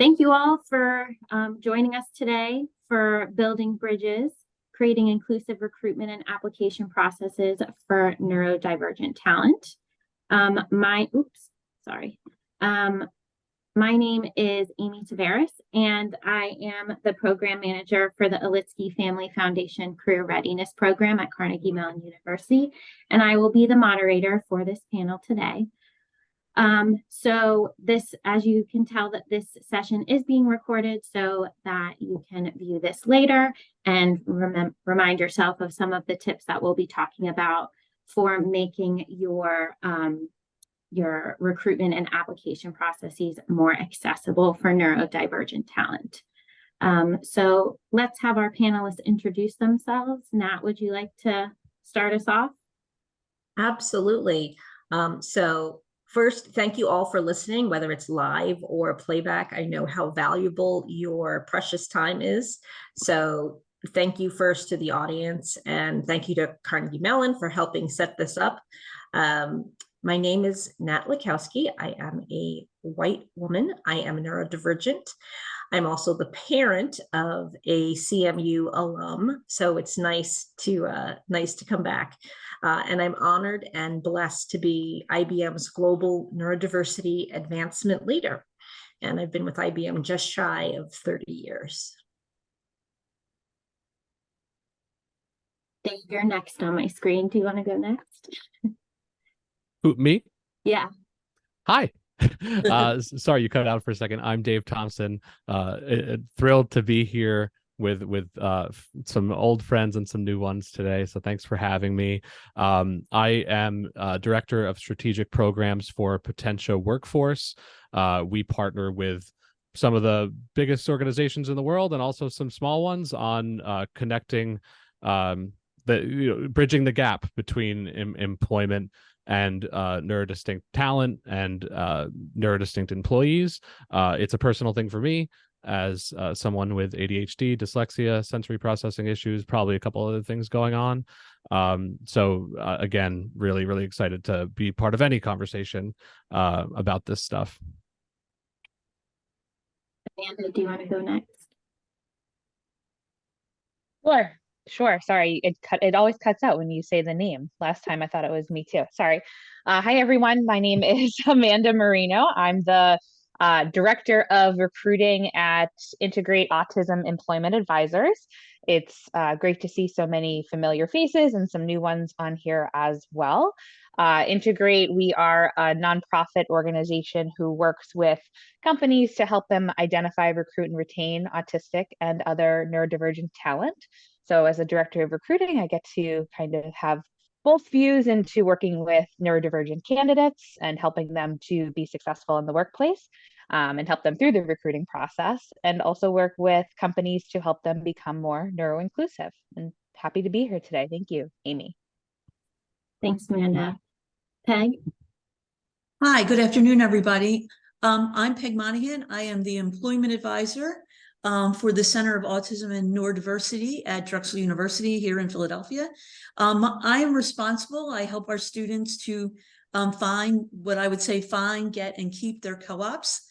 Thank you all for joining us today for Building Bridges, Creating Inclusive Recruitment and Application Processes for Neurodivergent Talent. My name is Amy Tavares, and I am the Program Manager for the Olitsky Family Foundation Career Readiness Program at Carnegie Mellon University, and I will be the moderator for this panel today. So this, as you can tell, that this session is being recorded so that you can view this later and remind yourself of some of the tips that we'll be talking about for making your recruitment and application processes more accessible for neurodivergent talent. So let's have our panelists introduce themselves. Nat, would you like to start us off? Absolutely. So first, thank you all for listening, whether it's live or playback. I know how valuable your precious time is. So thank you first to the audience, and thank you to Carnegie Mellon for helping set this up. My name is Nat Lakowski. I am a white woman. I am neurodivergent. I'm also the parent of a CMU alum, so it's nice to come back. And I'm honored and blessed to be IBM's Global Neurodiversity Advancement Leader. And I've been with IBM just shy of 30 years. Dave, you're next on my screen. Do you want to go next? Who, me? Yeah. Hi. Sorry, you cut out for a second. I'm Dave Thompson. Thrilled to be here with some old friends and some new ones today. So thanks for having me. I am Director of Strategic Programs for Potentia Workforce. We partner with some of the biggest organizations in the world and also some small ones on connecting bridging the gap between employment and neurodistinct talent and neurodistinct employees. It's a personal thing for me as someone with ADHD, dyslexia, sensory processing issues, probably a couple other things going on. So again, really, really excited to be part of any conversation about this stuff. Amanda, do you want to go next? Sure. Sorry, it always cuts out when you say the name. Last time I thought it was me too. Sorry. Hi, everyone. My name is Amanda Marino. I'm the Director of Recruiting at Integrate Autism Employment Advisors. It's great to see so many familiar faces and some new ones on here as well. Integrate, we are a nonprofit organization who works with companies to help them identify, recruit, and retain autistic and other neurodivergent talent. So as a director of recruiting, I get to kind of have both views into working with neurodivergent candidates and helping them to be successful in the workplace and help them through the recruiting process, and also work with companies to help them become more neuro-inclusive. And happy to be here today. Thank you, Amy. Thanks, Amanda. Peg? Hi, good afternoon, everybody. I'm Peg Monahan. I am the employment advisor for the Center of Autism and Neurodiversity at Drexel University here in Philadelphia. I am responsible. I help our students to find what I would say find, get, and keep their co-ops.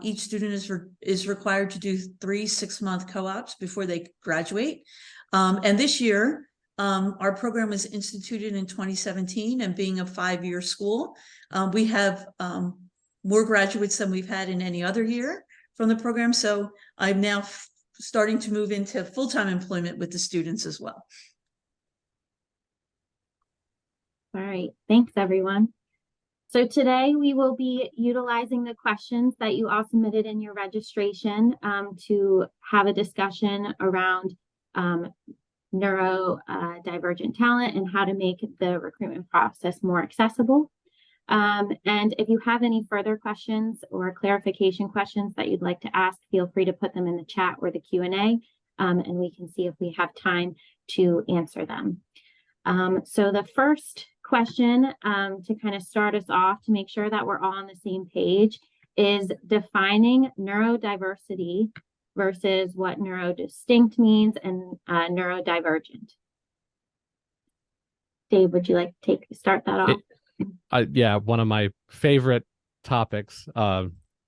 Each student is required to do 3 6-month co-ops before they graduate. And this year, our program was instituted in 2017, and being a 5-year school, we have more graduates than we've had in any other year from the program. So I'm now starting to move into full-time employment with the students as well. All right, thanks everyone. So today we will be utilizing the questions that you all submitted in your registration to have a discussion around neurodivergent talent and how to make the recruitment process more accessible. And if you have any further questions or clarification questions that you'd like to ask, feel free to put them in the chat or the Q&A, and we can see if we have time to answer them. So the first question to kind of start us off to make sure that we're all on the same page is defining neurodiversity versus what neurodistinct means and neurodivergent. Dave, would you like to start that off? Yeah, one of my favorite topics.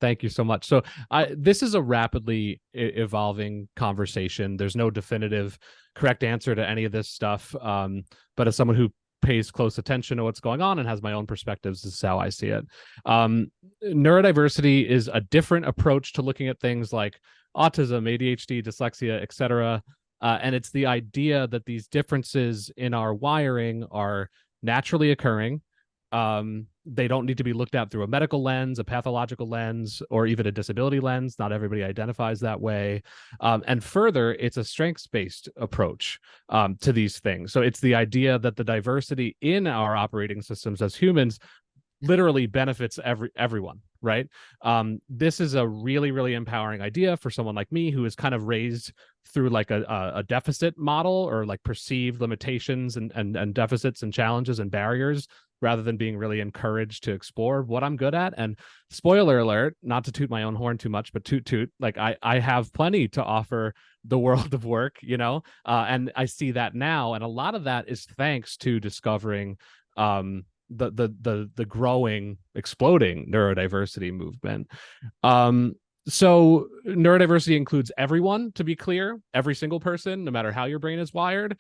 Thank you so much. So this is a rapidly evolving conversation. There's no definitive correct answer to any of this stuff. But as someone who pays close attention to what's going on and has my own perspectives, this is how I see it. Neurodiversity is a different approach to looking at things like autism, ADHD, dyslexia, etc. And it's the idea that these differences in our wiring are naturally occurring. They don't need to be looked at through a medical lens, a pathological lens, or even a disability lens. Not everybody identifies that way. And further, it's a strengths-based approach to these things. So it's the idea that the diversity in our operating systems as humans literally benefits everyone, right? This is a really, really empowering idea for someone like me who is kind of raised through like a deficit model, or like perceived limitations and deficits and challenges and barriers, rather than being really encouraged to explore what I'm good at. And spoiler alert, not to toot my own horn too much, but toot, like I have plenty to offer the world of work, and I see that now. And a lot of that is thanks to discovering the growing, exploding neurodiversity movement. So neurodiversity includes everyone, to be clear, every single person, no matter how your brain is wired.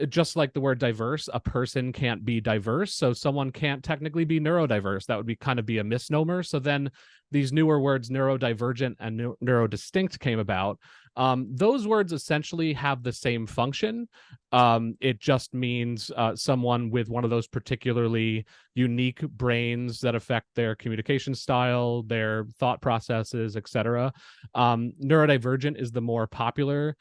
Just like the word diverse, a person can't be diverse, so someone can't technically be neurodiverse. That would be kind of be a misnomer. So then these newer words, neurodivergent and neurodistinct, came about. Those words essentially have the same function. It just means someone with one of those particularly unique brains that affect their communication style, their thought processes, etc. Neurodivergent is the more popular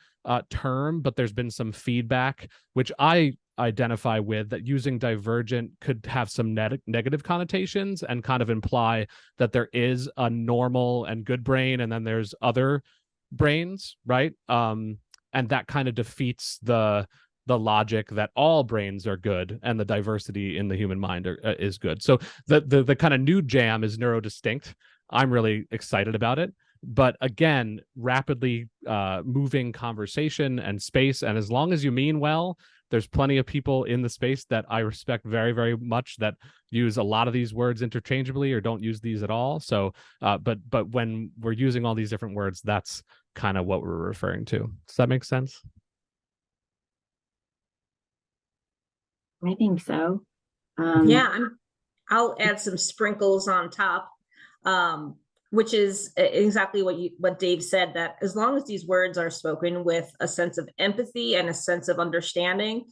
term, but there's been some feedback, which I identify with, that using divergent could have some negative connotations and kind of imply that there is a normal and good brain, and then there's other brains, right? And that kind of defeats the logic that all brains are good and the diversity in the human mind is good. So the kind of new jam is neurodistinct. I'm really excited about it. But again, rapidly moving conversation and space. And as long as you mean well, there's plenty of people in the space that I respect very, very much that use a lot of these words interchangeably or don't use these at all. So, but when we're using all these different words, that's kind of what we're referring to. Does that make sense? I think so. Yeah, I'll add some sprinkles on top, which is exactly what Dave said, that as long as these words are spoken with a sense of empathy and a sense of understanding.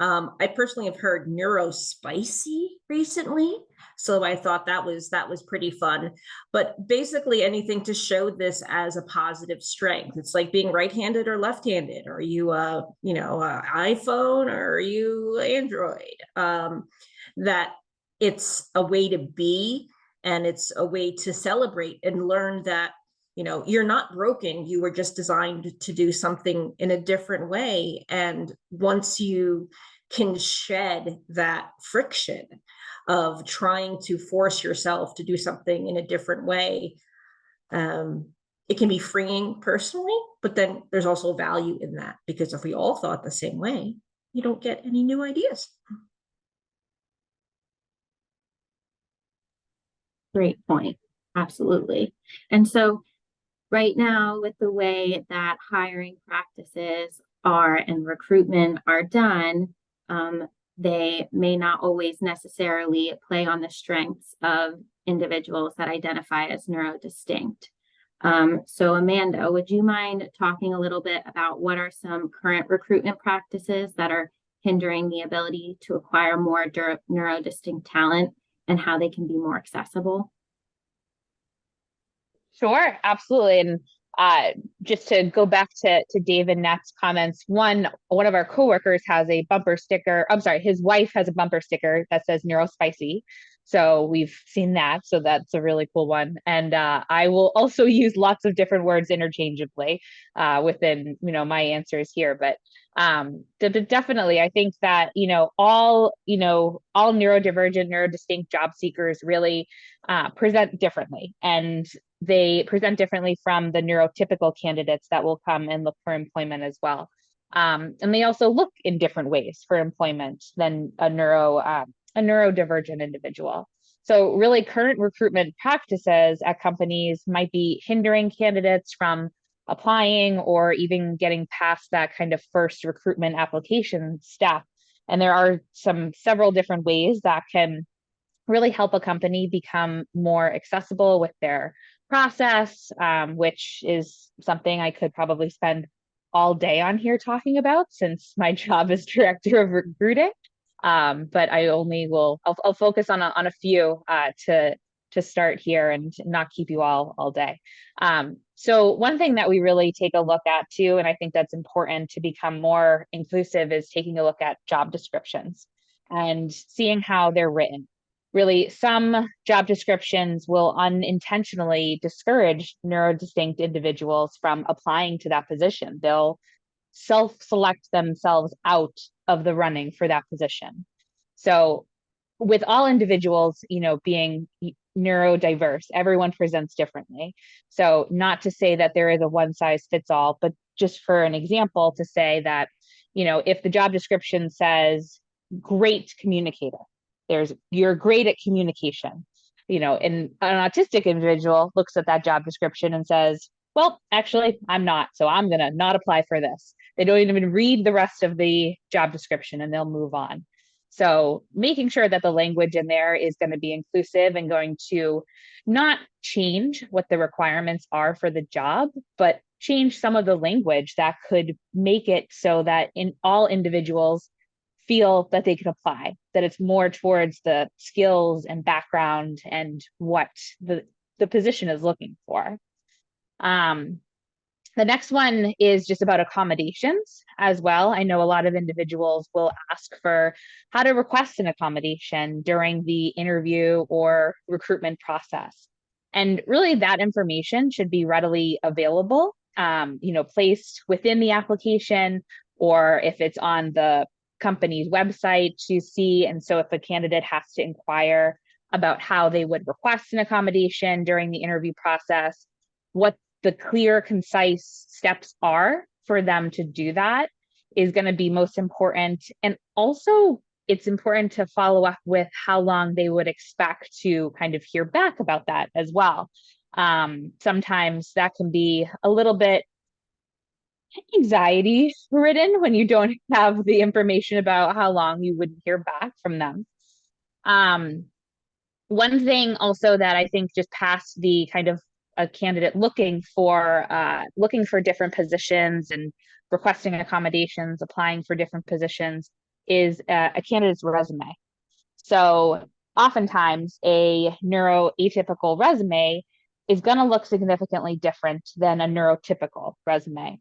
I personally have heard neurospicy recently, so I thought that was pretty fun. But basically anything to show this as a positive strength. It's like being right-handed or left-handed. Are you a iPhone, or are you Android? That it's a way to be, and it's a way to celebrate and learn that, you're not broken. You were just designed to do something in a different way. And once you can shed that friction of trying to force yourself to do something in a different way, it can be freeing personally, but then there's also value in that, because if we all thought the same way, you don't get any new ideas. Great point. Absolutely. And so right now, with the way that hiring practices are and recruitment are done, they may not always necessarily play on the strengths of individuals that identify as neurodistinct. So Amanda, would you mind talking a little bit about what are some current recruitment practices that are hindering the ability to acquire more neurodistinct talent, and how they can be more accessible? Sure, absolutely. And just to go back to Dave and Nat's comments, one of our coworkers has a bumper sticker. I'm sorry, his wife has a bumper sticker that says neurospicy. So we've seen that. So that's a really cool one. And I will also use lots of different words interchangeably within, my answers here. But definitely, I think that, all neurodivergent, neurodistinct job seekers really present differently. And they present differently from the neurotypical candidates that will come and look for employment as well. And they also look in different ways for employment than a neurodivergent individual. So really current recruitment practices at companies might be hindering candidates from applying or even getting past that kind of first recruitment application step. And there are several different ways that can really help a company become more accessible with their process, which is something I could probably spend all day on here talking about, since my job is director of recruiting. But I'll focus on a few to start here and not keep you all day. So one thing that we really take a look at too, and I think that's important to become more inclusive, is taking a look at job descriptions and seeing how they're written. Really, some job descriptions will unintentionally discourage neurodistinct individuals from applying to that position. They'll self-select themselves out of the running for that position. So with all individuals, being neurodiverse, everyone presents differently. So not to say that there is a one size fits all, but just for an example, to say that, if the job description says great communicator, you're great at communication, and an autistic individual looks at that job description and says, well, actually, I'm not, so I'm going to not apply for this. They don't even read the rest of the job description and they'll move on. So making sure that the language in there is going to be inclusive and going to not change what the requirements are for the job, but change some of the language that could make it so that all individuals feel that they can apply, that it's more towards the skills and background and what the position is looking for. The next one is just about accommodations as well. I know a lot of individuals will ask for how to request an accommodation during the interview or recruitment process. And really that information should be readily available, placed within the application, or if it's on the company's website to see. And so if a candidate has to inquire about how they would request an accommodation during the interview process, what the clear, concise steps are for them to do that is going to be most important. And also, it's important to follow up with how long they would expect to kind of hear back about that as well. Sometimes that can be a little bit anxiety ridden when you don't have the information about how long you would hear back from them. One thing also that I think just past the kind of a candidate looking for different positions and requesting accommodations, applying for different positions, is a candidate's resume. So oftentimes a neuroatypical resume is going to look significantly different than a neurotypical resume.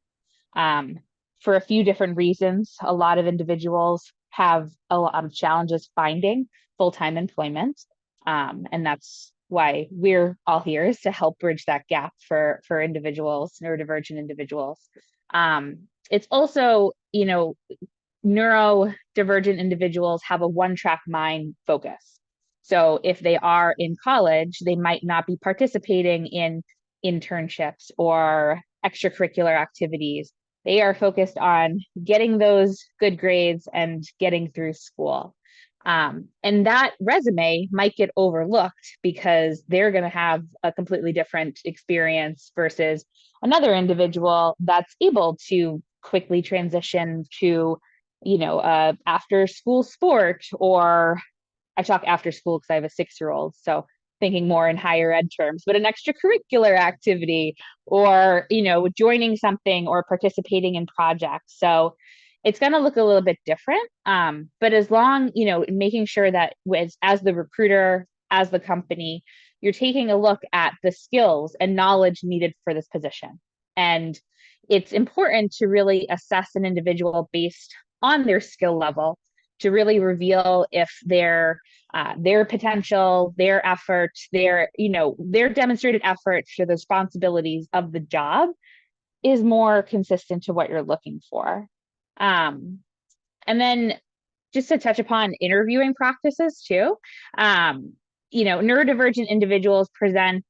For a few different reasons. A lot of individuals have a lot of challenges finding full-time employment. And that's why we're all here, is to help bridge that gap for individuals, neurodivergent individuals. It's also, neurodivergent individuals have a one-track mind focus. So if they are in college, they might not be participating in internships or extracurricular activities. They are focused on getting those good grades and getting through school. And that resume might get overlooked because they're going to have a completely different experience versus another individual that's able to quickly transition to, after school sport, or I talk after school because I have a 6-year-old. So thinking more in higher ed terms, but an extracurricular activity, or, joining something or participating in projects. So it's going to look a little bit different. But as long, making sure that as the recruiter, as the company, you're taking a look at the skills and knowledge needed for this position. And it's important to really assess an individual based on their skill level to really reveal if their potential, their effort, their demonstrated effort for the responsibilities of the job is more consistent to what you're looking for. And then just to touch upon interviewing practices too, neurodivergent individuals present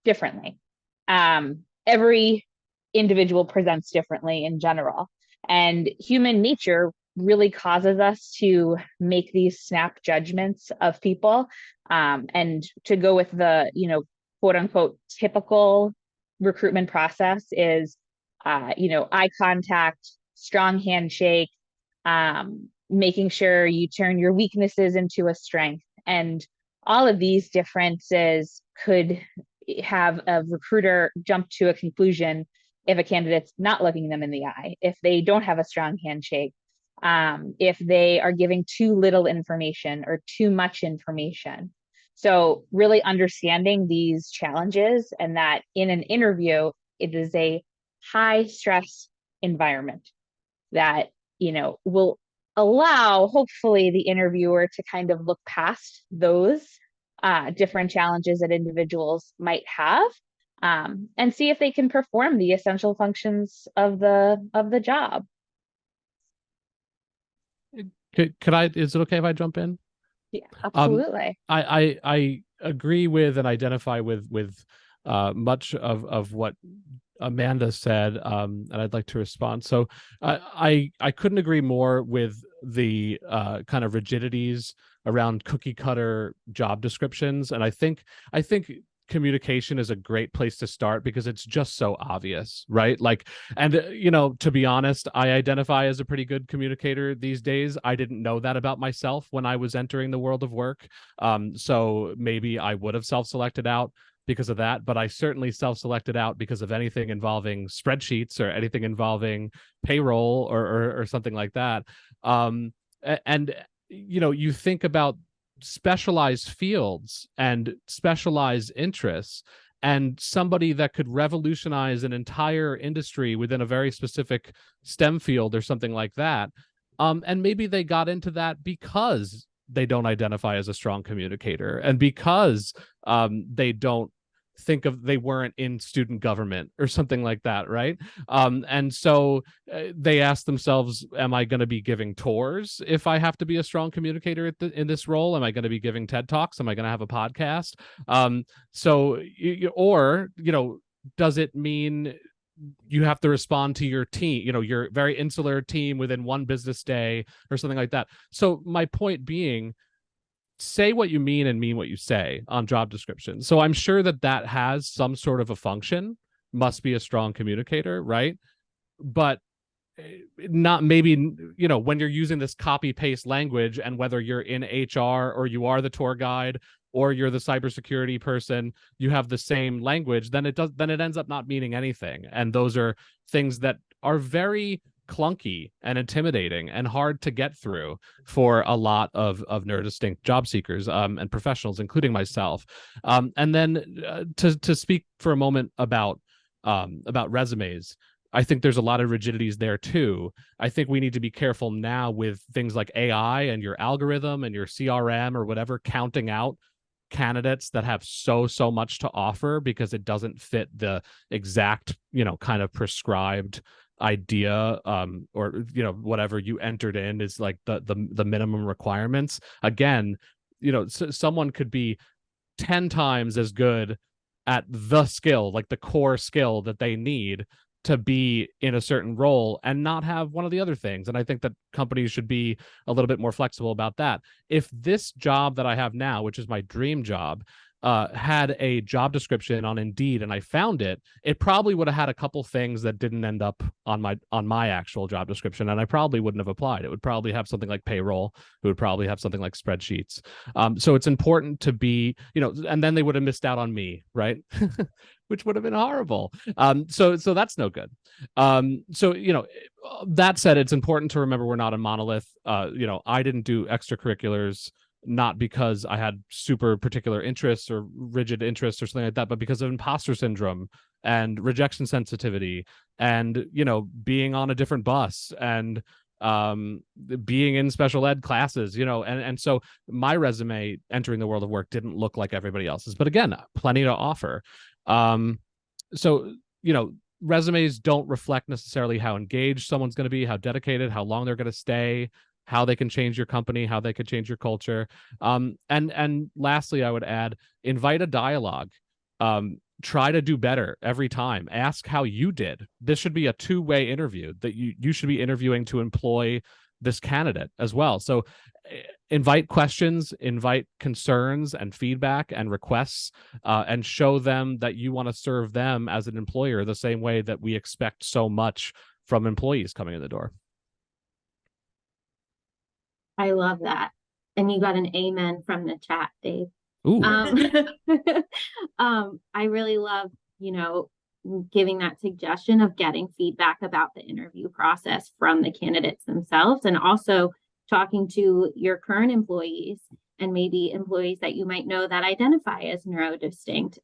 differently. Every individual presents differently in general, and human nature really causes us to make these snap judgments of people, and to go with the, quote unquote, typical recruitment process is, eye contact, strong handshake, making sure you turn your weaknesses into a strength. And all of these differences could have a recruiter jump to a conclusion if a candidate's not looking them in the eye, if they don't have a strong handshake, if they are giving too little information or too much information. So really understanding these challenges, and that in an interview, it is a high stress environment that, will allow, hopefully, the interviewer to kind of look past those different challenges that individuals might have, and see if they can perform the essential functions of the job. Could I, is it okay if I jump in? Yeah, absolutely. I agree with and identify with much of what Amanda said, and I'd like to respond. So I couldn't agree more with the kind of rigidities around cookie cutter job descriptions. And I think communication is a great place to start because it's just so obvious, right? Like, and to be honest, I identify as a pretty good communicator these days. I didn't know that about myself when I was entering the world of work. So maybe I would have self-selected out because of that, but I certainly self-selected out because of anything involving spreadsheets or anything involving payroll or something like that. And you think about specialized fields and specialized interests, and somebody that could revolutionize an entire industry within a very specific STEM field or something like that. And maybe they got into that because they don't identify as a strong communicator, and because they weren't in student government or something like that, right? And so they ask themselves, am I going to be giving tours if I have to be a strong communicator in this role? Am I going to be giving TED Talks? Am I going to have a podcast? Does it mean you have to respond to your team, your very insular team within one business day or something like that? So my point being, say what you mean and mean what you say on job descriptions. So I'm sure that has some sort of a function, must be a strong communicator, right? But not maybe, when you're using this copy paste language, and whether you're in HR or you are the tour guide or you're the cybersecurity person, you have the same language, then it ends up not meaning anything. And those are things that are very clunky and intimidating and hard to get through for a lot of neurodistinct job seekers and professionals, including myself. And then to speak for a moment about resumes, I think there's a lot of rigidities there too. I think we need to be careful now with things like AI and your algorithm and your CRM or whatever, counting out candidates that have so much to offer because it doesn't fit the exact, kind of prescribed idea, or whatever you entered in is like the minimum requirements. Again, someone could be 10 times as good at the skill, like the core skill that they need to be in a certain role, and not have one of the other things. And I think that companies should be a little bit more flexible about that. If this job that I have now, which is my dream job, had a job description on Indeed and I found it, it probably would have had a couple things that didn't end up on my actual job description, and I probably wouldn't have applied. It would probably have something like payroll. It would probably have something like spreadsheets. So it's important to be, and then they would have missed out on me, right? Which would have been horrible. So that's no good. That said, it's important to remember we're not a monolith. I didn't do extracurriculars not because I had super particular interests or rigid interests or something like that, but because of imposter syndrome and rejection sensitivity and, being on a different bus and being in special ed classes, and so my resume entering the world of work didn't look like everybody else's, but again, plenty to offer. Resumes don't reflect necessarily how engaged someone's going to be, how dedicated, how long they're going to stay, how they can change your company, how they could change your culture. And lastly, I would add, invite a dialogue. Try to do better every time. Ask how you did. This should be a two-way interview, that you should be interviewing to employ this candidate as well. So invite questions, invite concerns and feedback and requests, and show them that you want to serve them as an employer the same way that we expect so much from employees coming in the door. I love that. And you got an amen from the chat, Dave. Ooh. I really love, giving that suggestion of getting feedback about the interview process from the candidates themselves, and also talking to your current employees and maybe employees that you might know that identify as neurodistinct,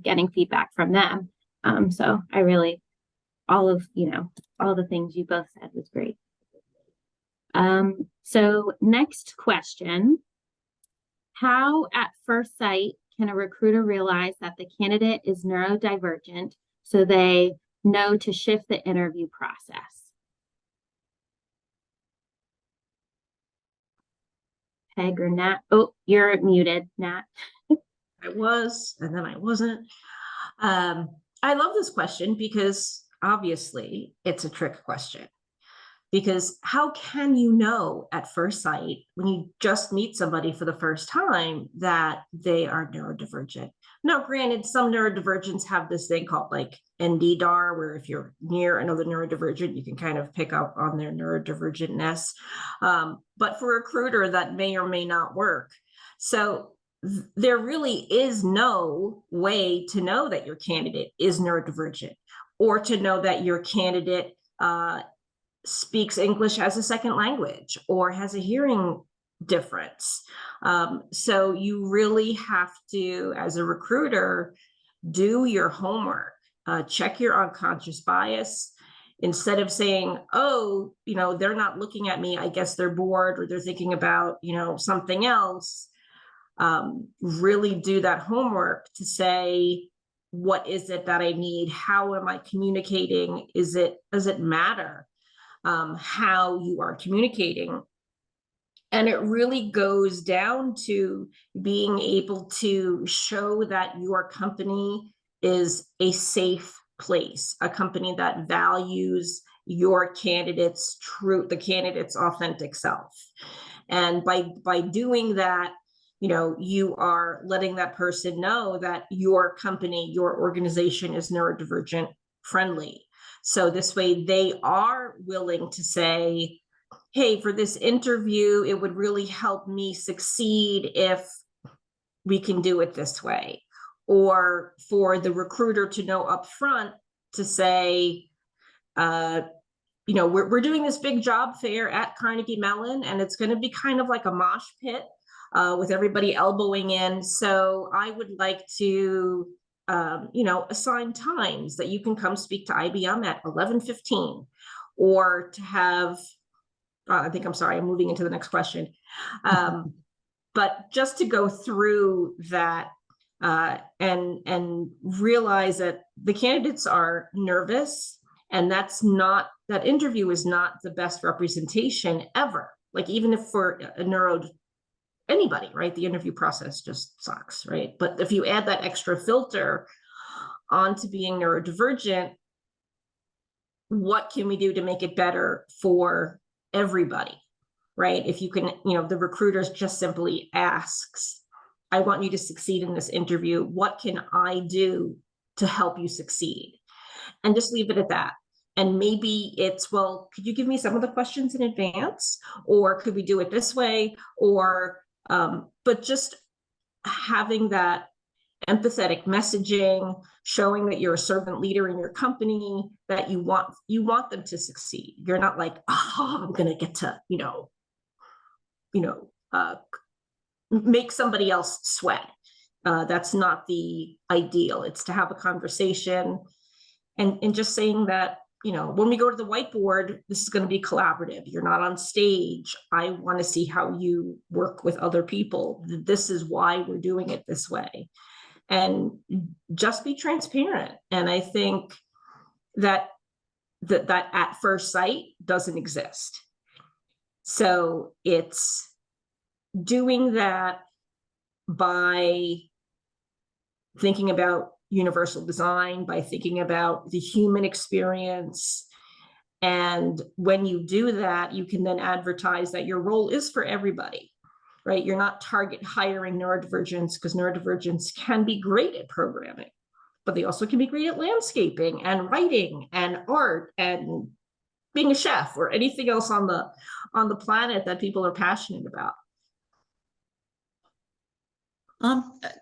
getting feedback from them. So I really, all the things you both said was great. So next question, how at first sight can a recruiter realize that the candidate is neurodivergent so they know to shift the interview process? Peg or Nat? Oh, you're muted, Nat. I was, and then I wasn't. I love this question because obviously it's a trick question. Because how can you know at first sight, when you just meet somebody for the first time, that they are neurodivergent? Now, granted, some neurodivergents have this thing called like NDDAR, where if you're near another neurodivergent, you can kind of pick up on their neurodivergentness. But for a recruiter, that may or may not work. So there really is no way to know that your candidate is neurodivergent, or to know that your candidate speaks English as a second language or has a hearing difference. So you really have to, as a recruiter, do your homework, check your unconscious bias. Instead of saying, oh, they're not looking at me, I guess they're bored, or they're thinking about, something else. Really do that homework to say, what is it that I need? How am I communicating? Does it matter how you are communicating? And it really goes down to being able to show that your company is a safe place, a company that values your candidate's the candidate's authentic self. And by doing that, you are letting that person know that your company, your organization is neurodivergent friendly. So this way they are willing to say, hey, for this interview, it would really help me succeed if we can do it this way. Or for the recruiter to know up front to say, we're doing this big job fair at Carnegie Mellon, and it's going to be kind of like a mosh pit with everybody elbowing in. So I would like to assign times that you can come speak to IBM at 11:15, or to have, I'm moving into the next question. But just to go through that and realize that the candidates are nervous, and that interview is not the best representation ever. Like, even if for anybody, right? The interview process just sucks, right? But if you add that extra filter onto being neurodivergent, what can we do to make it better for everybody, right? If you can, the recruiter just simply asks, I want you to succeed in this interview. What can I do to help you succeed? And just leave it at that. And maybe it's, well, could you give me some of the questions in advance? Or could we do it this way? Or, but just having that empathetic messaging, showing that you're a servant leader in your company, that you want them to succeed. You're not like, oh, I'm going to get to, make somebody else sweat. That's not the ideal. It's to have a conversation and just saying that, when we go to the whiteboard, this is going to be collaborative. You're not on stage. I want to see how you work with other people. This is why we're doing it this way. And just be transparent. And I think that at first sight doesn't exist. So it's doing that by thinking about universal design, by thinking about the human experience, And when you do that, you can then advertise that your role is for everybody, right? You're not target hiring neurodivergents, because neurodivergents can be great at programming, but they also can be great at landscaping and writing and art and being a chef or anything else on the planet that people are passionate about.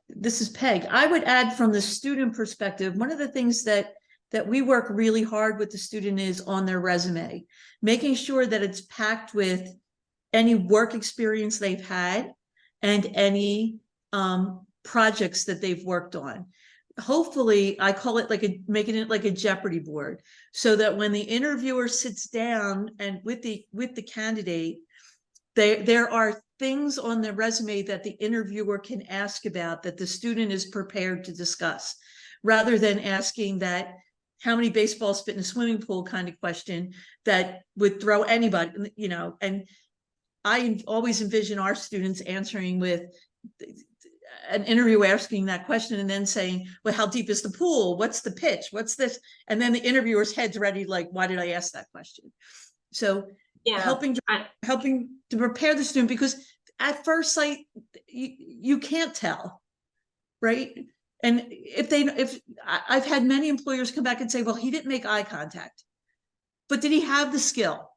This is Peg. I would add from the student perspective, one of the things that we work really hard with the student is on their resume, making sure that it's packed with any work experience they've had and any projects that they've worked on. Hopefully, I call it making it like a Jeopardy board, so that when the interviewer sits down and with the candidate, there are things on the resume that the interviewer can ask about that the student is prepared to discuss, rather than asking that how many baseballs fit in a swimming pool kind of question that would throw anybody, you know. And I always envision our students answering with an interviewer asking that question and then saying, well, how deep is the pool? What's the pitch? What's this? And then the interviewer's head's ready, like, why did I ask that question? So Yeah, helping to prepare the student, because at first sight, you can't tell, right? And if I've had many employers come back and say, well, he didn't make eye contact, but did he have the skill,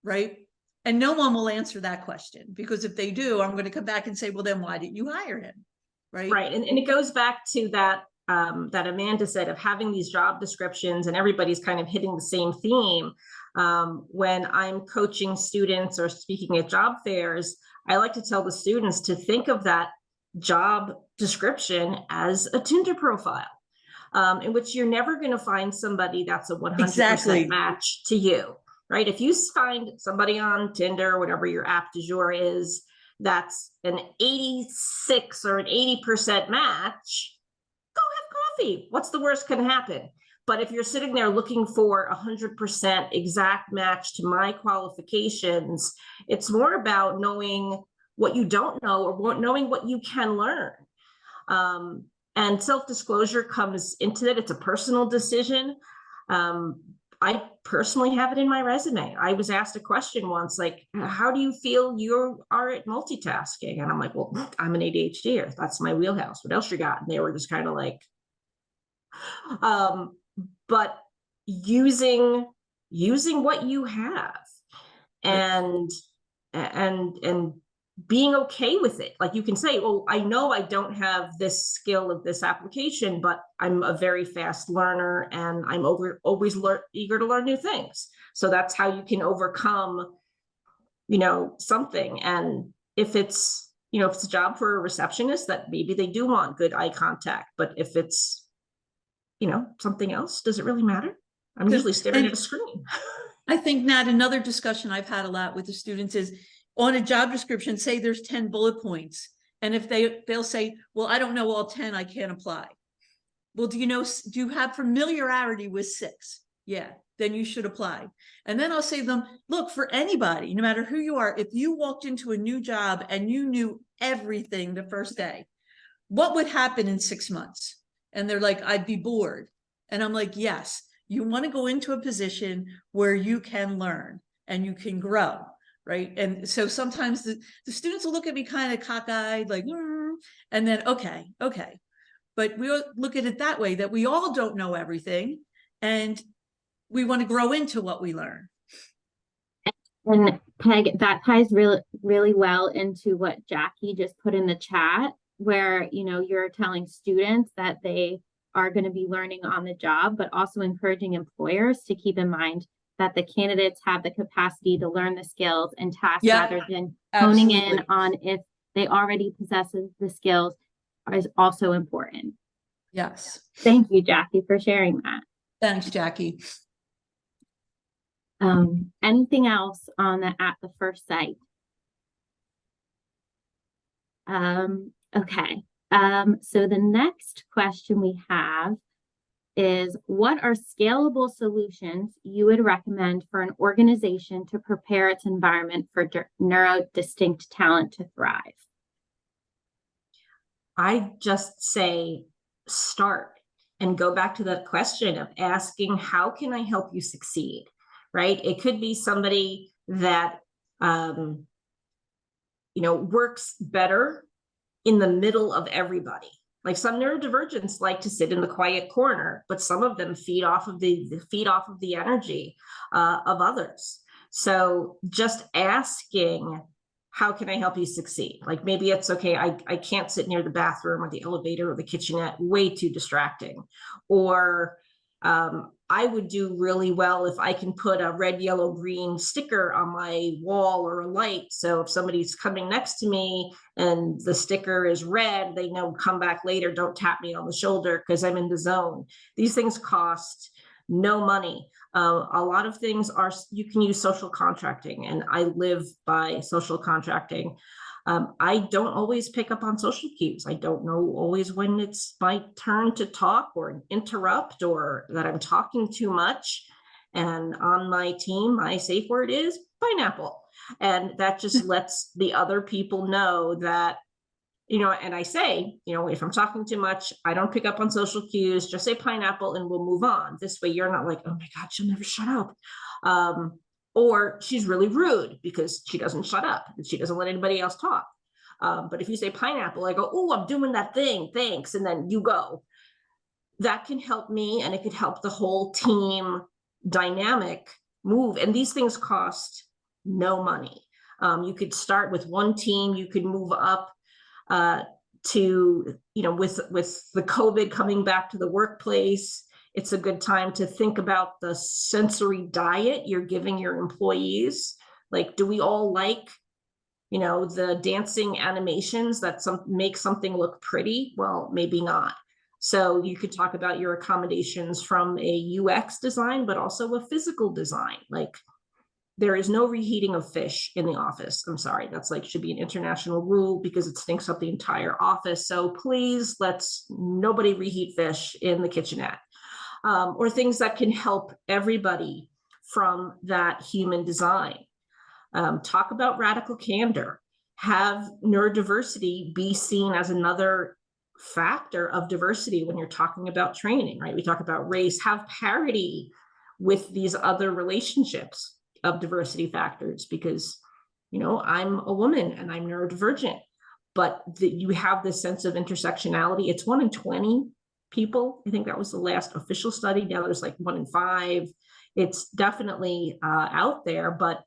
right? And no one will answer that question, because if they do, I'm going to come back and say, well, then why didn't you hire him? Right. Right. And it goes back to that, that Amanda said, of having these job descriptions and everybody's kind of hitting the same theme. When I'm coaching students or speaking at job fairs, I like to tell the students to think of that job description as a Tinder profile, in which you're never going to find somebody that's a 100% match to you. Right? If you find somebody on Tinder, or whatever your app du jour is, that's an 86 or an 80% match, go have coffee. What's the worst can happen? But if you're sitting there looking for 100% exact match to my qualifications, it's more about knowing what you don't know, or knowing what you can learn. And self-disclosure comes into it. It's a personal decision. I personally have it in my resume. I was asked a question once, like, how do you feel you are at multitasking? And I'm like, well, I'm an ADHDer. That's my wheelhouse. What else you got? And they were just kind of like, but using what you have and being okay with it. Like, you can say, well, I know I don't have this skill of this application, but I'm a very fast learner and I'm always eager to learn new things. So that's how you can overcome, something. And if it's a job for a receptionist, that maybe they do want good eye contact, but if it's, something else, does it really matter? I'm usually staring at a screen. I think, Nat, another discussion I've had a lot with the students is, on a job description, say there's 10 bullet points. And if they'll say, well, I don't know all 10, I can't apply. Well, do you have familiarity with 6? Yeah, then you should apply. And then I'll say to them, look, for anybody, no matter who you are, if you walked into a new job and you knew everything the first day, what would happen in 6 months? And they're like, I'd be bored. And I'm like, yes, you want to go into a position where you can learn and you can grow. Right. And so sometimes the students will look at me kind of cockeyed, like, and then, okay. But we look at it that way, that we all don't know everything and we want to grow into what we learn. And Peg, that ties really, really well into what Jackie just put in the chat, where, you're telling students that they are going to be learning on the job, but also encouraging employers to keep in mind that the candidates have the capacity to learn the skills and tasks, rather than honing in on if they already possess the skills, is also important. Yes. Thank you, Jackie, for sharing that. Thanks, Jackie. Anything else on the at the first sight? Okay. So the next question we have is, what are scalable solutions you would recommend for an organization to prepare its environment for neurodistinct talent to thrive? I just say start and go back to that question of asking, how can I help you succeed? right? It could be somebody that, works better in the middle of everybody. Like some neurodivergents like to sit in the quiet corner, but some of them feed off of the energy of others. So just asking, how can I help you succeed? Like maybe it's okay, I can't sit near the bathroom or the elevator or the kitchenette, way too distracting. Or I would do really well if I can put a red, yellow, green sticker on my wall or a light. So if somebody's coming next to me and the sticker is red, they know, come back later, don't tap me on the shoulder because I'm in the zone. These things cost no money. A lot of things are, you can use social contracting, and I live by social contracting. I don't always pick up on social cues. I don't know always when it's my turn to talk or interrupt, or that I'm talking too much. And on my team, my safe word is pineapple. And that just lets the other people know that, and I say, if I'm talking too much, I don't pick up on social cues, just say pineapple and we'll move on. This way you're not like, oh my God, she'll never shut up. Or she's really rude because she doesn't shut up and she doesn't let anybody else talk. But if you say pineapple, I go, oh, I'm doing that thing, thanks. And then you go. That can help me, and it could help the whole team dynamic move. And these things cost no money. You could start with one team, you could move up to, with the COVID coming back to the workplace, it's a good time to think about the sensory diet you're giving your employees. Like, do we all like, the dancing animations that make something look pretty? Well, maybe not. So you could talk about your accommodations from a UX design, but also a physical design. Like, there is no reheating of fish in the office. I'm sorry, that's should be an international rule because it stinks up the entire office. So please, nobody reheat fish in the kitchenette. Or things that can help everybody from that human design. Talk about radical candor. Have neurodiversity be seen as another factor of diversity when you're talking about training, right? We talk about race. Have parity with these other relationships of diversity factors, because, I'm a woman and I'm neurodivergent, but you have this sense of intersectionality. It's 1 in 20 people. I think that was the last official study. Now there's 1 in 5. It's definitely out there, but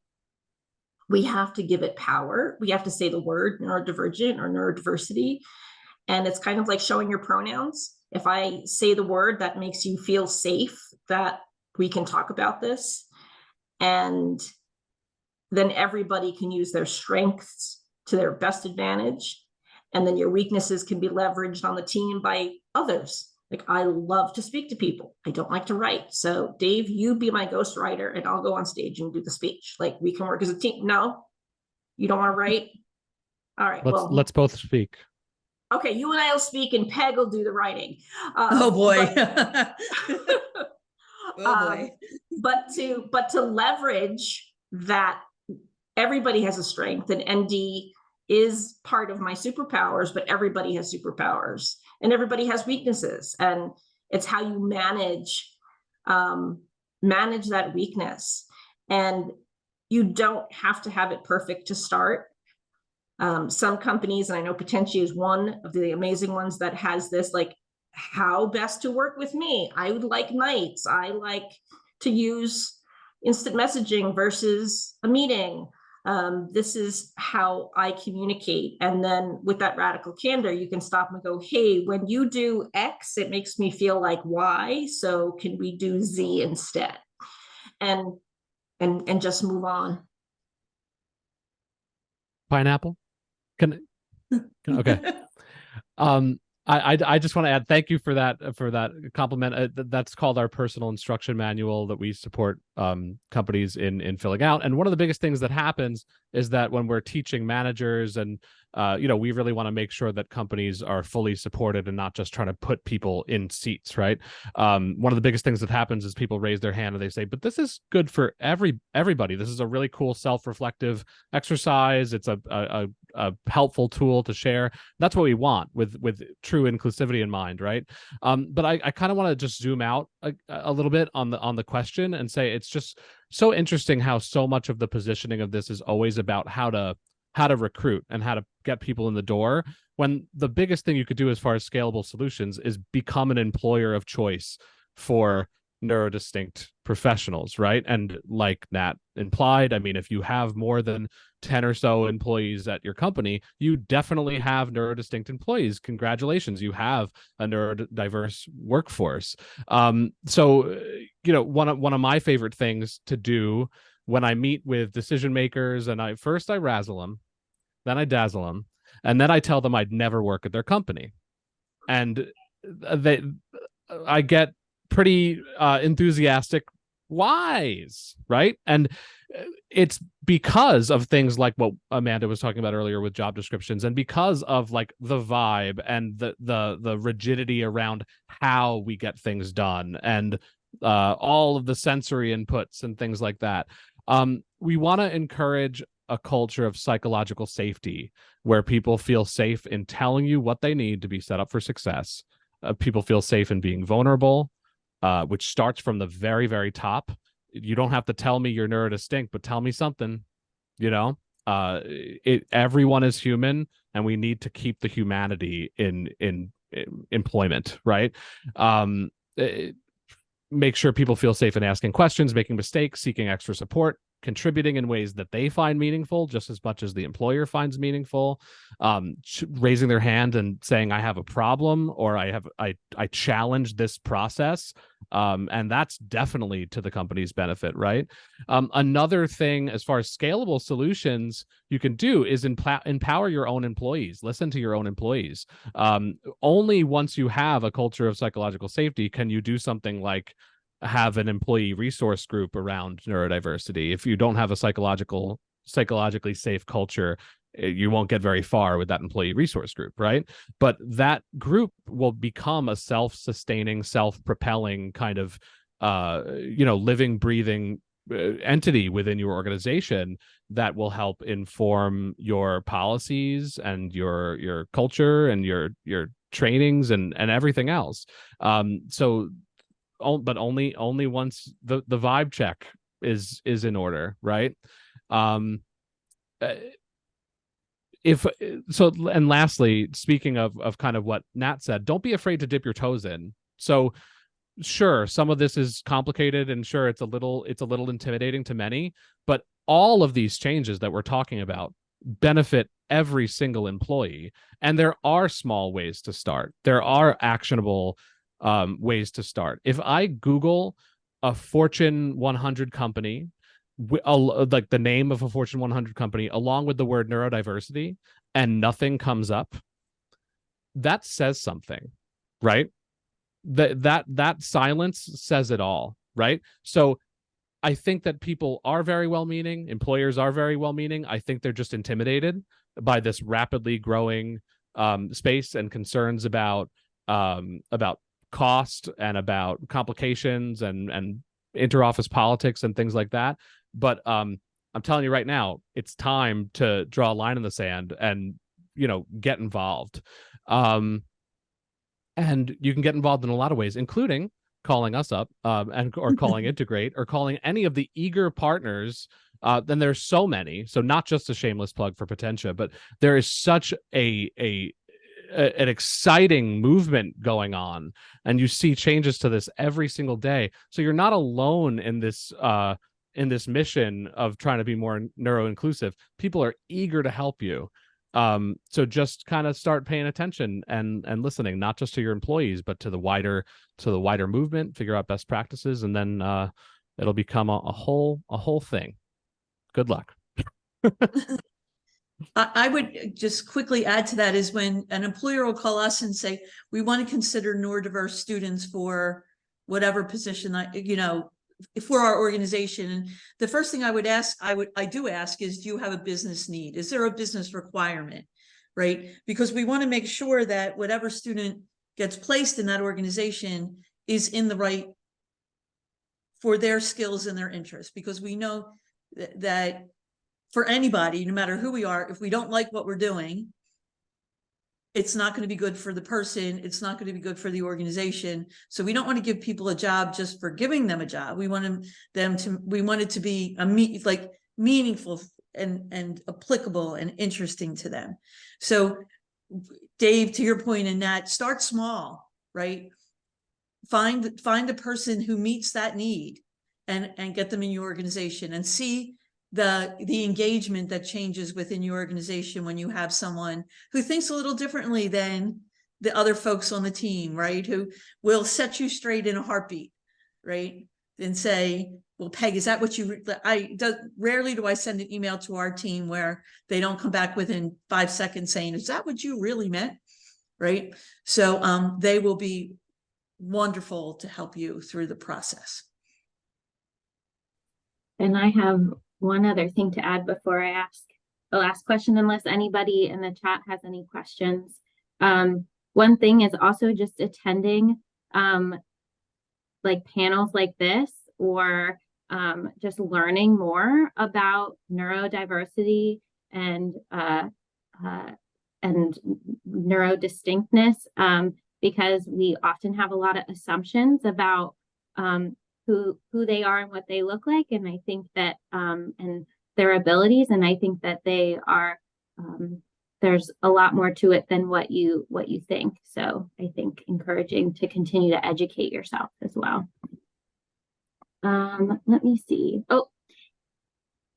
we have to give it power. We have to say the word neurodivergent or neurodiversity. And it's kind of like showing your pronouns. If I say the word that makes you feel safe, that we can talk about this, and then everybody can use their strengths to their best advantage. And then your weaknesses can be leveraged on the team by others. Like, I love to speak to people. I don't like to write. So Dave, you be my ghostwriter and I'll go on stage and do the speech. We can work as a team. No, you don't want to write? All right. Let's both speak. Okay, you and I will speak and Peg will do the writing. Oh boy. Oh boy. But to leverage that everybody has a strength, and ND is part of my superpowers, but everybody has superpowers and everybody has weaknesses, and it's how you manage that weakness. And you don't have to have it perfect to start. Some companies, and I know Potentia is one of the amazing ones that has this, how best to work with me. I would like nights. I like to use instant messaging versus a meeting. This is how I communicate. And then with that radical candor, you can stop and go, hey, when you do X, it makes me feel like Y. So can we do Z instead? And just move on. Pineapple? Okay. I just want to add, thank you for that compliment. That's called our personal instruction manual that we support companies in filling out. And one of the biggest things that happens is that when we're teaching managers and we really want to make sure that companies are fully supported and not just trying to put people in seats, right? One of the biggest things that happens is people raise their hand and they say, but this is good for everybody. This is a really cool self-reflective exercise. It's a helpful tool to share. That's what we want with true inclusivity in mind, right? But I kind of want to just zoom out a little bit on the question and say it's just so interesting how so much of the positioning of this is always about how to recruit and how to get people in the door, when the biggest thing you could do as far as scalable solutions is become an employer of choice for neurodistinct professionals, right? And like Nat implied, I mean, if you have more than 10 or so employees at your company, you definitely have neurodistinct employees. Congratulations, you have a neurodiverse workforce. So one of my favorite things to do when I meet with decision makers, and I razzle them, then I dazzle them, and then I tell them I'd never work at their company, and I get pretty enthusiastic whys, right? And it's because of things like what Amanda was talking about earlier with job descriptions, and because of like the vibe and the rigidity around how we get things done, and all of the sensory inputs and things like that. We want to encourage a culture of psychological safety where people feel safe in telling you what they need to be set up for success. People feel safe in being vulnerable, which starts from the very, very top. You don't have to tell me you're neurodistinct, but tell me something, everyone is human, and we need to keep the humanity in employment, right? Make sure people feel safe in asking questions, making mistakes, seeking extra support, contributing in ways that they find meaningful just as much as the employer finds meaningful, raising their hand and saying, I have a problem, or I challenge this process. And that's definitely to the company's benefit, right? Another thing as far as scalable solutions you can do is empower your own employees. Listen to your own employees. Only once you have a culture of psychological safety can you do something like have an employee resource group around neurodiversity. If you don't have a psychologically safe culture, you won't get very far with that employee resource group, right? But that group will become a self-sustaining, self-propelling kind of living, breathing entity within your organization that will help inform your policies and your culture and your trainings and everything else. But only once the vibe check is in order, right? And lastly, speaking of kind of what Nat said, don't be afraid to dip your toes in. So sure, some of this is complicated, and sure, it's a little intimidating to many, but all of these changes that we're talking about benefit every single employee. And there are small ways to start. There are actionable ways to start. If I Google a Fortune 100 company, like the name of a Fortune 100 company, along with the word neurodiversity, and nothing comes up, that says something, right? That silence says it all, right? So I think that people are very well-meaning, employers are very well-meaning. I think they're just intimidated by this rapidly growing space and concerns about cost and about complications and interoffice politics and things like that. But I'm telling you right now, it's time to draw a line in the sand and get involved. And you can get involved in a lot of ways, including calling us up or calling Integrate, or calling any of the eager partners. Then there's so many. So not just a shameless plug for Potentia, but there is such an exciting movement going on, and you see changes to this every single day. So you're not alone in this mission of trying to be more neuro-inclusive. People are eager to help you. So just kind of start paying attention and listening, not just to your employees, but to the wider movement, figure out best practices, and then it'll become a whole thing. Good luck. I would just quickly add to that is when an employer will call us and say, we want to consider neurodiverse students for whatever position, for our organization. And the first thing I would ask, I do ask is, do you have a business need? Is there a business requirement? right? Because we want to make sure that whatever student gets placed in that organization is in the right for their skills and their interests, because we know that for anybody, no matter who we are, if we don't like what we're doing, it's not going to be good for the person. It's not going to be good for the organization. So we don't want to give people a job just for giving them a job. We want it to be meaningful and applicable and interesting to them. So Dave, to your point in that, start small, right? Find a person who meets that need and get them in your organization, and see the engagement that changes within your organization when you have someone who thinks a little differently than the other folks on the team, right? Who will set you straight in a heartbeat, right? And say, well, Peg, is that what you, rarely do I send an email to our team where they don't come back within 5 seconds saying, is that what you really meant? Right? So they will be wonderful to help you through the process. And I have one other thing to add before I ask the last question, unless anybody in the chat has any questions. One thing is also just attending like panels like this, or just learning more about neurodiversity and neurodistinctness, because we often have a lot of assumptions about who they are and what they look like, and I think that and their abilities, and I think that they are there's a lot more to it than what you think. So I think encouraging to continue to educate yourself as well. Let me see. Oh,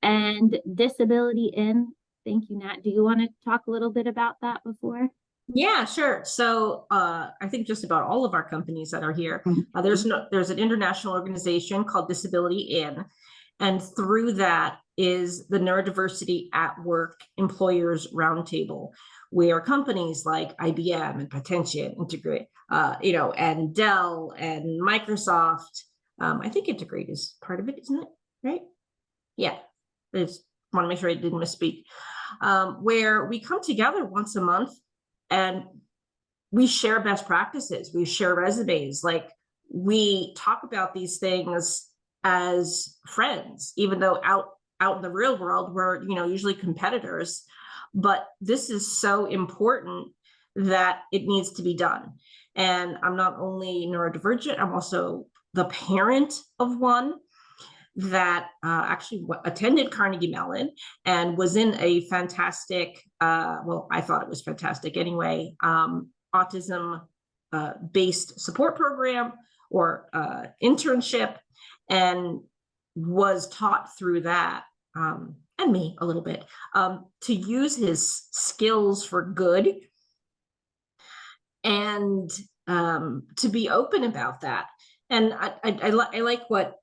and disability in. Thank you, Nat. Do you want to talk a little bit about that before? Yeah, sure. So I think just about all of our companies that are here, there's an international organization called Disability In, and through that is the Neurodiversity at Work Employers Roundtable, where companies like IBM and Potentia Integrate, and Dell and Microsoft, I think Integrate is part of it, isn't it? Right? Yeah, I just want to make sure I didn't misspeak. Where we come together once a month and we share best practices, we share resumes, like we talk about these things as friends, even though out in the real world, we're, usually competitors, but this is so important that it needs to be done. And I'm not only neurodivergent, I'm also the parent of one that actually attended Carnegie Mellon and was in a fantastic, well, I thought it was fantastic anyway, autism based support program or internship, and was taught through that, and me a little bit, to use his skills for good and to be open about that. And I like what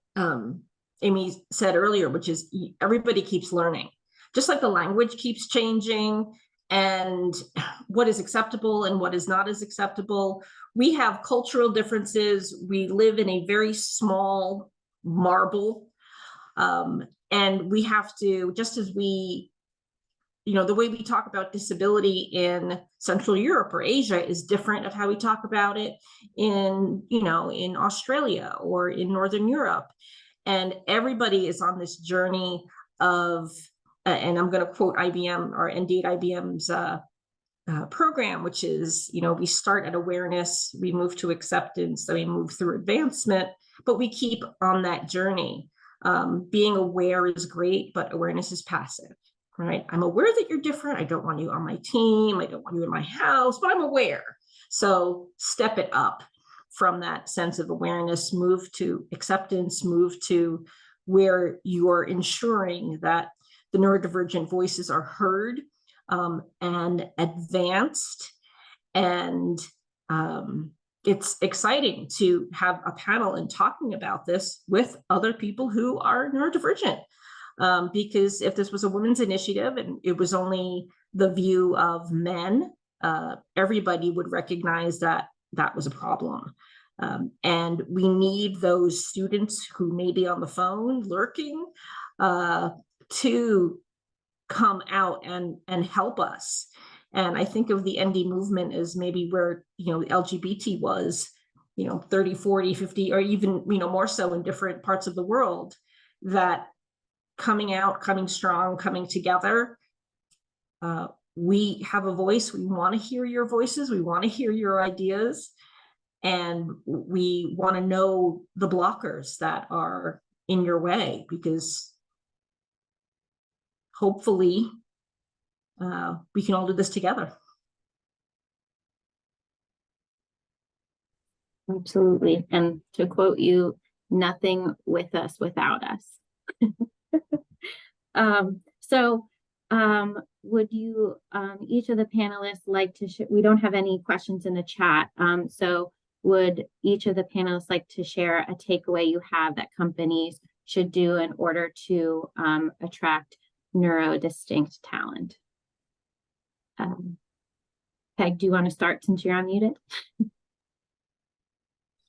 Amy said earlier, which is everybody keeps learning, just like the language keeps changing and what is acceptable and what is not as acceptable. We have cultural differences. We live in a very small marble, and we have to, just as we, the way we talk about disability in Central Europe or Asia is different of how we talk about it in, in Australia or in Northern Europe. And everybody is on this journey of, and I'm going to quote IBM or indeed IBM's program, which is, we start at awareness, we move to acceptance, then we move through advancement, but we keep on that journey. Being aware is great, but awareness is passive, right? I'm aware that you're different. I don't want you on my team. I don't want you in my house, but I'm aware. So step it up from that sense of awareness, move to acceptance, move to where you're ensuring that the neurodivergent voices are heard and advanced. And it's exciting to have a panel and talking about this with other people who are neurodivergent. Because if this was a women's initiative and it was only the view of men, everybody would recognize that that was a problem. And we need those students who may be on the phone lurking to come out and help us. And I think of the ND movement as maybe where, LGBT was, 30, 40, 50, or even, more so in different parts of the world, that coming out, coming strong, coming together, we have a voice. We want to hear your voices. We want to hear your ideas. And we want to know the blockers that are in your way, because hopefully we can all do this together. Absolutely. And to quote you, nothing with us without us. Would you, each of the panelists like to, we don't have any questions in the chat. So would each of the panelists like to share a takeaway you have that companies should do in order to attract neurodistinct talent? Peg, do you want to start since you're unmuted?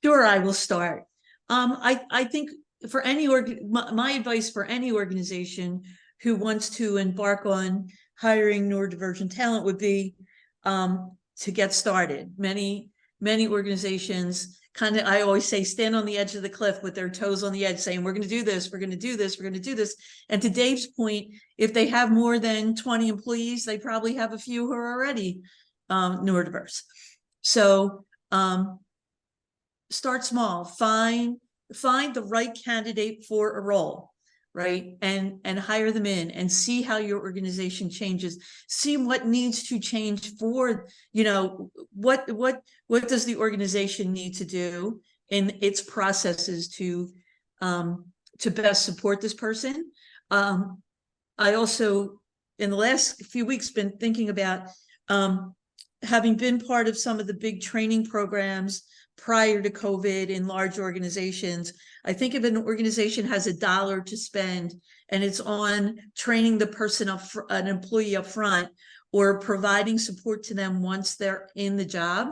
Sure, I will start. I think for any my advice for any organization who wants to embark on hiring neurodivergent talent would be to get started. Many organizations I always say, stand on the edge of the cliff with their toes on the edge, saying, we're going to do this, we're going to do this, we're going to do this. And to Dave's point, if they have more than 20 employees, they probably have a few who are already neurodiverse. So start small, find the right candidate for a role, right? And hire them in and see how your organization changes. See what needs to change for, what does the organization need to do in its processes to best support this person. I also, in the last few weeks, been thinking about having been part of some of the big training programs prior to COVID in large organizations. I think if an organization has $1 to spend and it's on training the person an employee up front, or providing support to them once they're in the job,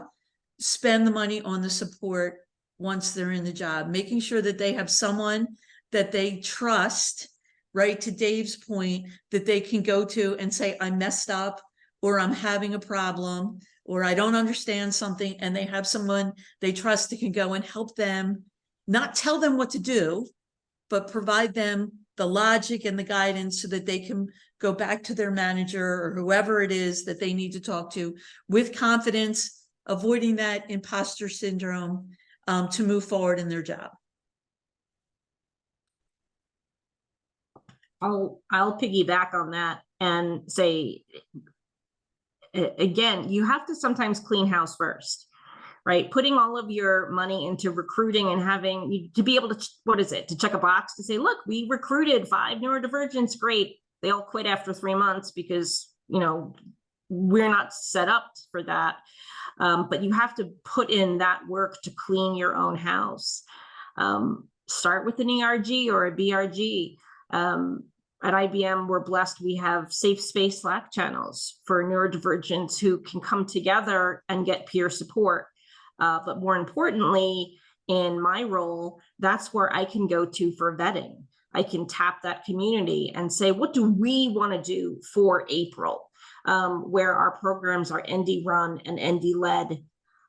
spend the money on the support once they're in the job, making sure that they have someone that they trust, right? To Dave's point, that they can go to and say, I messed up, or I'm having a problem, or I don't understand something, and they have someone they trust that can go and help them, not tell them what to do, but provide them the logic and the guidance so that they can go back to their manager or whoever it is that they need to talk to with confidence, avoiding that imposter syndrome to move forward in their job. I'll piggyback on that and say, again, you have to sometimes clean house first, right? Putting all of your money into recruiting and having to be able to, to check a box to say, look, we recruited 5 neurodivergents, great. They all quit after 3 months because, we're not set up for that. But you have to put in that work to clean your own house. Start with an ERG or a BRG. At IBM, we're blessed. We have safe space Slack channels for neurodivergents who can come together and get peer support. But more importantly, in my role, that's where I can go to for vetting. I can tap that community and say, what do we want to do for April, where our programs are ND run and ND led.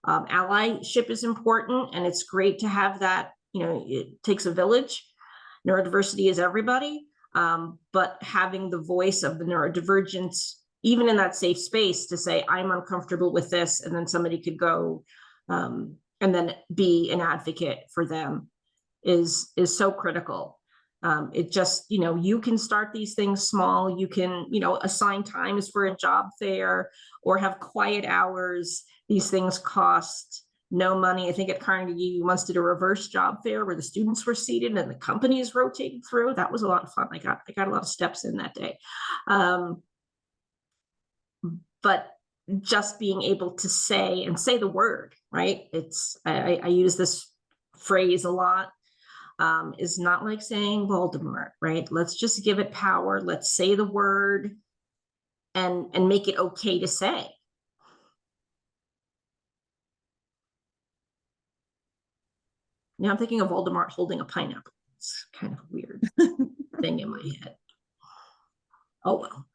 Allyship is important, and it's great to have that. It takes a village. Neurodiversity is everybody. But having the voice of the neurodivergence, even in that safe space, to say, I'm uncomfortable with this, and then somebody could go and then be an advocate for them is so critical. It just, you can start these things small. You can, assign times for a job fair or have quiet hours. These things cost no money. I think at Carnegie we once did a reverse job fair where the students were seated and the companies rotated through. That was a lot of fun. I got a lot of steps in that day. But just being able to say the word, right? I use this phrase a lot. Is not like saying Voldemort, right? Let's just give it power. Let's say the word and make it okay to say. Now I'm thinking of Voldemort holding a pineapple. It's kind of a weird thing in my head. Oh, well.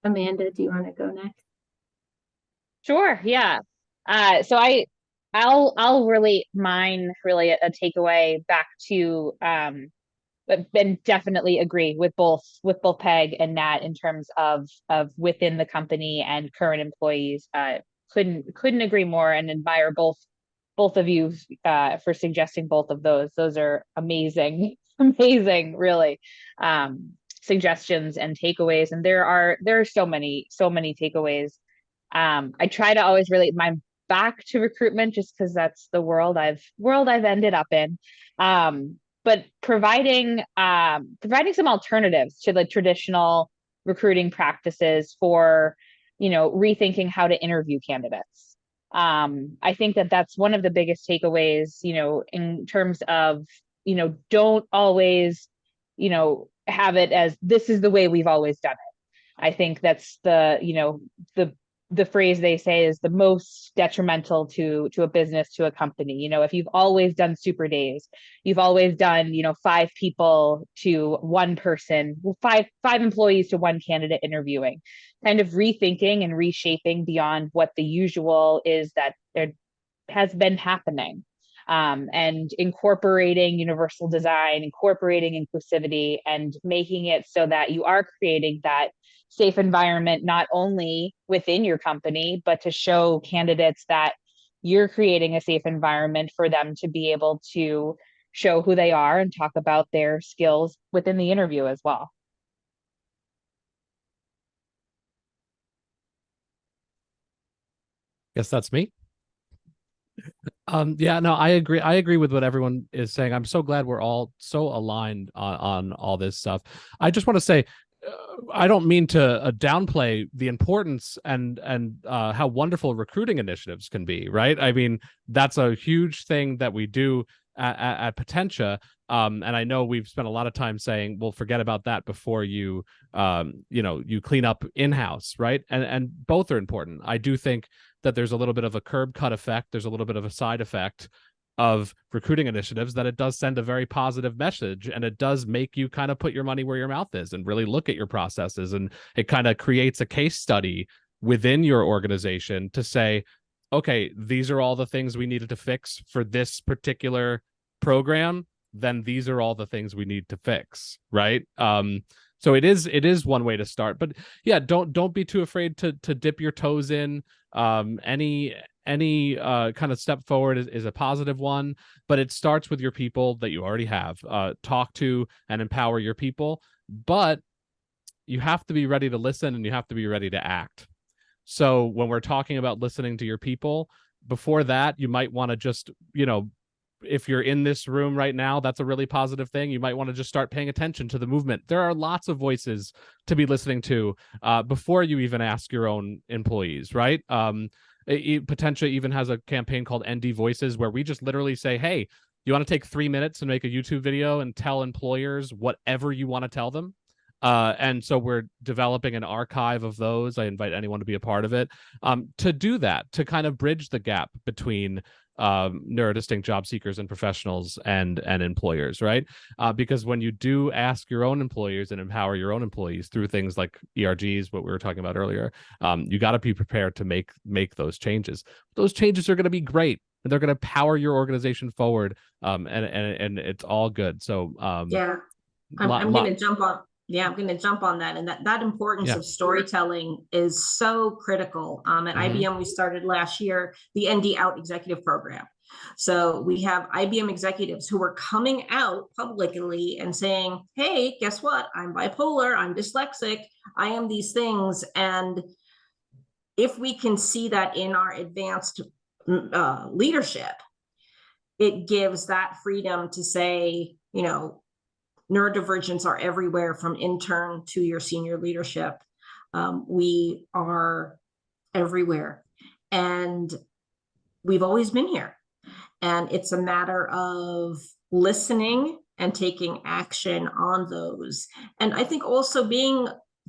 Amanda, do you want to go next? Sure. Yeah. So I'll relate mine really a takeaway back to but then definitely agree with both Peg and Nat in terms of within the company and current employees. Couldn't agree more and admire both of you for suggesting both of those. Those are amazing, amazing, really, suggestions and takeaways. And there are so many takeaways. I try to always relate mine back to recruitment just because that's the world I've ended up in. But providing some alternatives to the traditional recruiting practices for, rethinking how to interview candidates. I think that's one of the biggest takeaways, in terms of, don't always, have it as this is the way we've always done it. I think that's the phrase they say is the most detrimental to a business, to a company. If you've always done super days, you've always done, 5 people to 1 person, 5 employees to 1 candidate interviewing, kind of rethinking and reshaping beyond what the usual is that there has been happening. And incorporating universal design, incorporating inclusivity, and making it so that you are creating that safe environment, not only within your company, but to show candidates that you're creating a safe environment for them to be able to show who they are and talk about their skills within the interview as well. Guess that's me. Yeah, no, I agree. I agree with what everyone is saying. I'm so glad we're all so aligned on all this stuff. I just want to say, I don't mean to downplay the importance and how wonderful recruiting initiatives can be, right? I mean, that's a huge thing that we do at Potentia. And I know we've spent a lot of time saying, well, forget about that before you clean up in-house, right? And both are important. I do think that there's a little bit of a curb cut effect. There's a little bit of a side effect of recruiting initiatives that it does send a very positive message, and it does make you kind of put your money where your mouth is and really look at your processes. And it kind of creates a case study within your organization to say, okay, these are all the things we needed to fix for this particular program. Then these are all the things we need to fix, right? So it is one way to start, but yeah, don't be too afraid to dip your toes in. Any kind of step forward is a positive one, but it starts with your people that you already have. Talk to and empower your people, but you have to be ready to listen and you have to be ready to act. So when we're talking about listening to your people, before that, you might want to just, if you're in this room right now, that's a really positive thing. You might want to just start paying attention to the movement. There are lots of voices to be listening to before you even ask your own employees, right? Potentia even has a campaign called ND Voices, where we just literally say, hey, you want to take 3 minutes and make a YouTube video and tell employers whatever you want to tell them? And so we're developing an archive of those. I invite anyone to be a part of it, to do that, to kind of bridge the gap between neurodistinct job seekers and professionals and employers, right? Because when you do ask your own employers and empower your own employees through things like ERGs, what we were talking about earlier, you got to be prepared to make those changes. Those changes are going to be great, and they're going to power your organization forward, and it's all good. So yeah, I'm going to jump on. Yeah, I'm going to jump on that. And that importance of storytelling is so critical. At IBM, we started last year the ND Out Executive Program. So we have IBM executives who are coming out publicly and saying, hey, guess what? I'm bipolar, I'm dyslexic, I am these things. And if we can see that in our advanced leadership, it gives that freedom to say, neurodivergents are everywhere, from intern to your senior leadership. We are everywhere, and we've always been here. And it's a matter of listening and taking action on those. And I think also being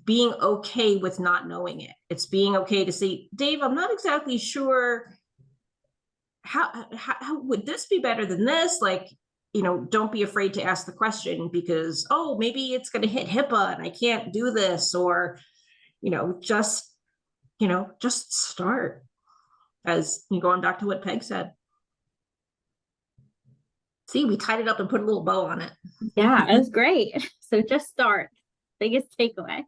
okay with not knowing it. It's being okay to say, Dave, I'm not exactly sure how would this be better than this? Like, don't be afraid to ask the question, because, oh, maybe it's going to hit HIPAA and I can't do this, or, just start, as going back to what Peg said. See, we tied it up and put a little bow on it. Yeah, it was great. So just start. Biggest takeaway.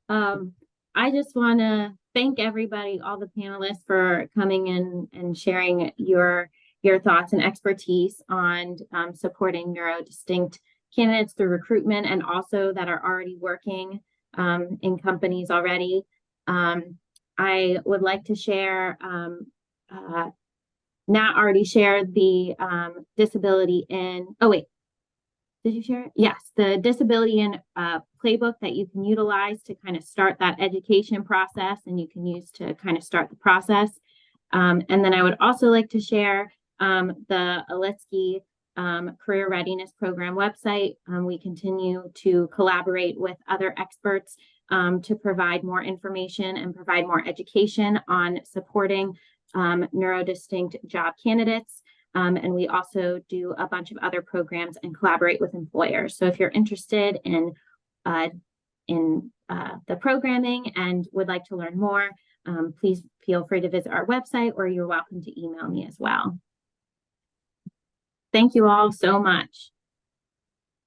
I just want to thank everybody, all the panelists, for coming in and sharing your thoughts and expertise on supporting neurodistinct candidates through recruitment, and also that are already working in companies already. I would like to share, Nat already shared the disability in, oh wait, did you share it? Yes, the disability in playbook that you can utilize to kind of start that education process, and you can use to kind of start the process. And then I would also like to share the Alitsky Career Readiness Program website. We continue to collaborate with other experts to provide more information and provide more education on supporting neurodistinct job candidates. And we also do a bunch of other programs and collaborate with employers. So if you're interested in the programming and would like to learn more, please feel free to visit our website, or you're welcome to email me as well. Thank you all so much.